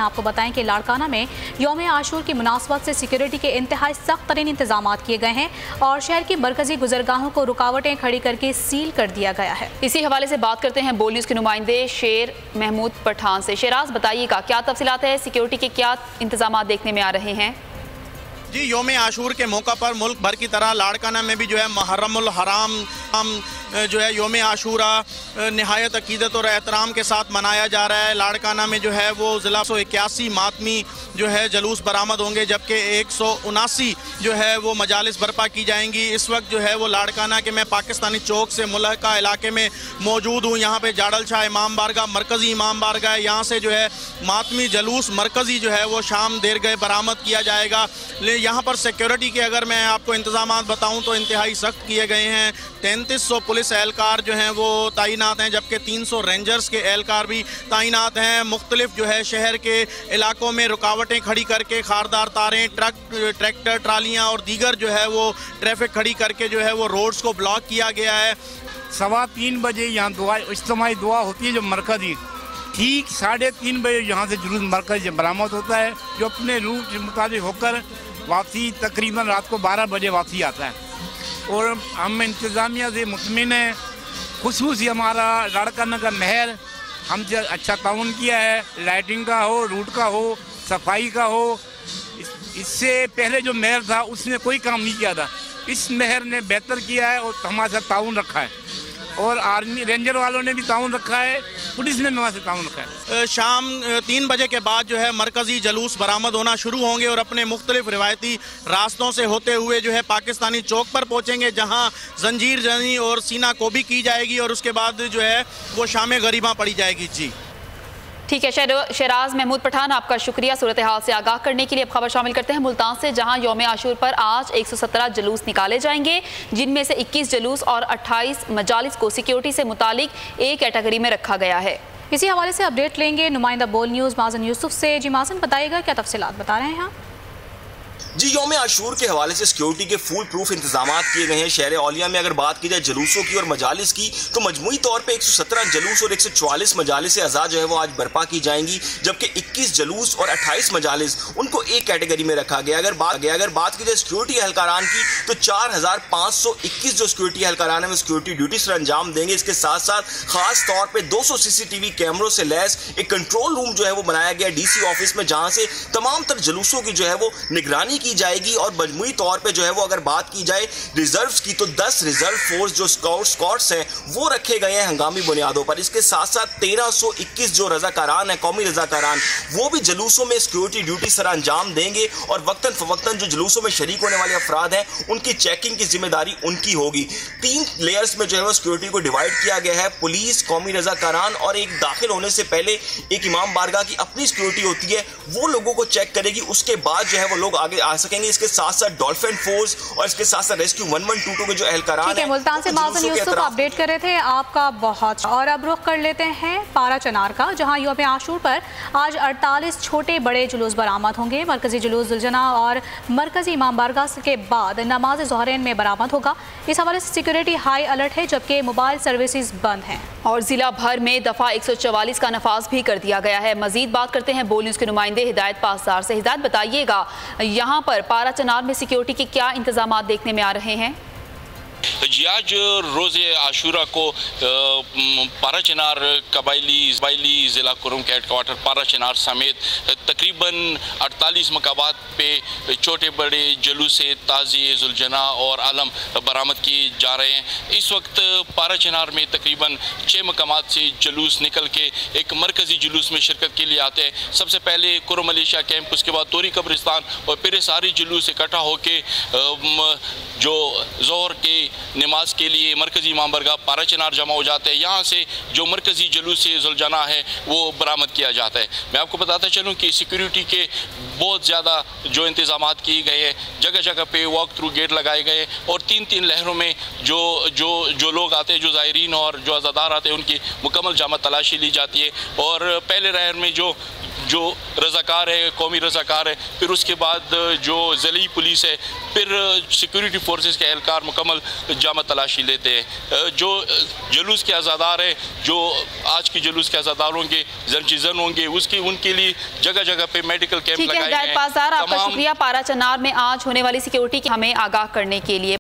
आपको बताएं कि लाड़काना में यौम आशूर की मुनासबत से सिक्योरिटी के इंतहाई सख्त तरीन इंतजाम किए गए हैं और शहर की मरकजी गुजरगाहों को रुकावटें खड़ी करके सील कर दिया गया है। इसी हवाले से बात करते हैं बोल न्यूज़ के नुमाइंदे शेर महमूद पठान से। शेराज, बताइएगा क्या तफसीलात है, सिक्योरिटी के क्या इंतजाम देखने में आ रहे हैं? जी, यौम आशूर के मौका पर मुल्क भर की तरह लाड़काना में भी जो है मुहर्रमुल हराम जो है यौम आशूरा नहायत अकीदत और एहतराम के साथ मनाया जा रहा है। लाड़काना में जो है वो ज़िला 181 मातमी जो है जलूस बरामद होंगे, जबकि 179 जो है वो मजालिस बर्पा की जाएंगी। इस वक्त जो है वो लाड़काना के मैं पाकिस्तानी चौक से मुल्का इलाके में मौजूद हूँ। यहाँ पे जाडल शाह इमाम बारगाह मरकज़ी इमाम बारगाह, यहाँ से जो है मातमी जलूस मरकज़ी जो है वो शाम देर गए बरामद किया जाएगा। यहाँ पर सिक्योरिटी के अगर मैं आपको इंतजाम बताऊँ तो इंतहाई सख्त किए गए हैं। 3300 पुलिस एहलकार जो हैं वो तैनात हैं, जबकि 300 रेंजर्स के एहलकार भी तैनात हैं। मुख्तलिफ जो है शहर के इलाकों में रुकावटें खड़ी करके खारदार तारें, ट्रक, ट्रैक्टर, ट्रालियाँ और दीगर जो है वो ट्रैफिक खड़ी करके जो है वो रोड्स को ब्लॉक किया गया है। 3:15 बजे यहाँ दुआ इज्तिमाई दुआ होती है जो मरकज़ी, ठीक 3:30 बजे यहाँ से जुलूस मरकज़ बरामद होता है, जो अपने रूट के मुताबिक होकर वापसी तकरीबन रात को 12 बजे वापसी आता है। और हम इंतज़ामिया से मुतमिन हैं। खुसूसी हमारा लाड़काना का महर हमसे अच्छा ताउन किया है, लाइटिंग का हो, रूट का हो, सफाई का हो। इससे पहले जो महर था उसने कोई काम नहीं किया था, इस महर ने बेहतर किया है और हमारे साथ ताउन रखा है। और आर्मी रेंजर वालों ने भी ताउन रखा है, पुलिस ने हमारे से ताउन रखा है। शाम 3 बजे के बाद जो है मरकज़ी जलूस बरामद होना शुरू होंगे और अपने मुख्तलिफ रिवायती रास्तों से होते हुए जो है पाकिस्तानी चौक पर पहुँचेंगे, जहाँ जंजीर जनी और सीना कोबी की जाएगी और उसके बाद जो है वो शाम गरीबा पड़ी जाएगी। जी ठीक है शेराज महमूद पठान, आपका शुक्रिया सूरत हाल से आगाह करने के लिए। अब खबर शामिल करते हैं मुल्तान से, जहां यौम आशूर पर आज 117 जलूस निकाले जाएंगे, जिनमें से 21 जलूस और 28 मजालिस को सिक्योरिटी से मुतालिक एक कैटेगरी में रखा गया है। इसी हवाले से अपडेट लेंगे नुमाइंदा बोल न्यूज़ माजन यूसुफ से। जी माजन, बताइएगा क्या तफसीलात बता रहे हैं? जी, यौम आशूर के हवाले से सिक्योरिटी के फुल प्रूफ इंतजाम किए गए हैं। शहर औलिया में अगर बात की जाए जलूसों की और मजालिस की, तो मजमूई तौर पे 117 जलूस और 144 मजालिस आज़ाद जो है वो आज बर्पा की जाएंगी, जबकि 21 जलूस और 28 मजालिस उनको एक कैटेगरी में रखा गया। अगर बात की जाए सिक्योरिटी एहलकारान की, तो 4521 जो सिक्योरिटी एहलकारान है वो सिक्योरिटी ड्यूटी सर अंजाम देंगे। इसके साथ साथ खास तौर पर 200 CCTV कैमरों से लैस एक कंट्रोल रूम जो है वो बनाया गया DC ऑफिस में, जहाँ से तमाम तर जलूसों की जो है वो निगरानी की जाएगी। और मजमूई तौर पे जो है वो अगर बात की जाए रिजर्व्स की, तो 10 रिजर्व फोर्स जो स्कॉट्स हैं वो रखे गए हैं हंगामी बुनियादों पर। इसके साथ साथ 1321 जो रजाकारान है, कौमी रजाकारान, वो भी जलूसों में सिक्योरिटी ड्यूटी सर अंजाम देंगे और वक्तन फवक्तन जो जलूसों में शरीक होने वाले अफराद हैं उनकी चेकिंग की जिम्मेदारी उनकी होगी। 3 लेयर्स में जो है वो सिक्योरिटी को डिवाइड किया गया है। पुलिस, कौमी रजाकारान और एक दाखिल होने से पहले एक इमाम बारगाह की अपनी सिक्योरिटी होती है, वो लोगों को चेक करेगी। उसके बाद जो है वो लोग आगे आ सकेंगे। इसके साथ साथ डॉल्फिन फोर्स और इसके साथ साथ रेस्क्यू 1122 के जो एहलकारान हैं, मुल्तान से माजन यूसुफ अपडेट कर रहे थे, आपका बहुत। और अब रुख कर लेते हैं पारा चनार का, जहां यौम आशूर पर आज 48 छोटे बड़े जुलूस बरामद होंगे। मरकजी जुलूस जुलजना और मरकजी इमाम बारगाह के बाद नमाज ज़ोहरैन में बरामद होगा। इस हवाले से सिक्योरिटी हाई अलर्ट है, जबकि मोबाइल सर्विसेज बंद हैं और जिला भर में दफा 144 का नफाज भी कर दिया गया है। मजीद बात करते हैं बोल न्यूज़ के नुमाइंदे हिदायत पासदार से। हिदायत, बताइएगा यहाँ पर पारा चनार में सिक्योरिटी के क्या इंतजाम देखने में आ रहे हैं? जी, आज रोज़ आशूरा को पारा चनार कबायली ज़िला कुरुम के हेडक्वार्टर पारा चनार समेत तकरीबन 48 मकामात पे छोटे बड़े जुलूस ताज़िए जुलजना और आलम बरामद किए जा रहे हैं। इस वक्त पारा चनार में तकरीबन 6 मकामात से जुलूस निकल के एक मरकज़ी जुलूस में शिरकत के लिए आते हैं। सबसे पहले कुरुम मलेशिया कैंप, उसके बाद तोरी कब्रिस्तान और फिर सारी जुलूस इकट्ठा होके जो ज़ोहर के नमाज के लिए मरकज़ी इमाम बारगाह पारा चनार जमा हो जाते हैं। यहाँ से जो मरकज़ी जुलूस जुलजना है वो बरामद किया जाता है। मैं आपको बताता चलूँ कि सिक्योरिटी के बहुत ज़्यादा जो इंतजाम किए गए हैं, जगह जगह पे वॉक थ्रू गेट लगाए गए और तीन लहरों में जो लोग आते हैं, जो ज़ायरीन और जो अज़ादार आते हैं, उनकी मुकम्मल जामा तलाशी ली जाती है। और पहले लहर में जो रज़ाकार है, कौमी रज़ाकार है, फिर उसके बाद जो ज़िली पुलिस है, फिर सिक्योरिटी फोर्सेस के एहलकार मुकम्मल जामा तलाशी लेते हैं। जो जुलूस के अज़ादार है, जो आज के जुलूस के अज़ादार होंगे, जन होंगे, उनके लिए जगह जगह पे मेडिकल कैंप लगाए गए हैं। आपका शुक्रिया पारा चनार में आज होने वाली सिक्योरिटी की हमें आगाह करने के लिए।